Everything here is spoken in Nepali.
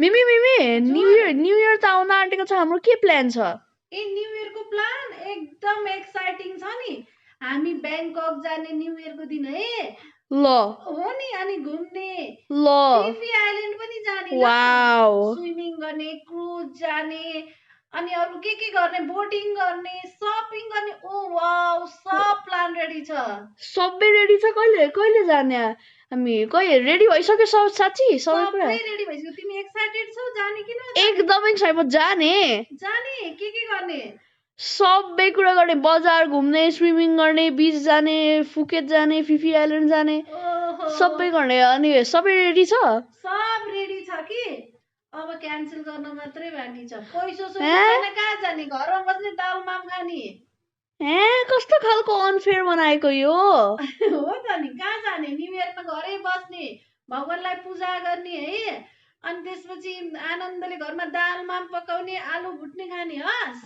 मिमी न्यू इयर त आउन आँटेको छ हाम्रो के प्लान छ न्यू इयरको प्लान एकदम एक्साइटिङ छ नि हामी ब्याङ्कक जाने न्यू इयरको दिन है ल हो नि अनि घुम्ने ल फिफी आइल्यान्ड पनि जाने वाउ स्विमिङ गर्ने क्रुज जाने अनि अरु के गर्ने बोटिङ गर्ने शपिङ गर्ने ओ वाउ सब प्लान रेडी छ सबै रेडी छ कहिले कहिले जाने हामी कहिले रेडी भइसक्यो सब साथी सबै कुरा सबै रेडी भइसक्यो तिमी एक्साइटेड छौ जाने कि न एकदमै एक्साइटेड जाने के गर्ने सबै कुरा गर्ने बजार घुम्ने स्विमिङ गर्ने बीच जाने फुकेट जाने फिफी आइल्यान्ड जाने सबै गर्ने अनि सबै रेडी छ सब रेडी छ कि अब क्यान्सल गर्न मात्रै बाँकी छ पैसा छैन कहाँ जाने घरमा बस्ने दाल माम खाने कस्तो खालको अनफेयर बनाएको यो हो त नि कहाँ जाने न्यू इयरमा घरै बस्ने भगवानलाई पूजा गर्ने है अनि त्यसपछि आनन्दले घरमा दाल माम पकाउने आलु भुट्ने खाने हस्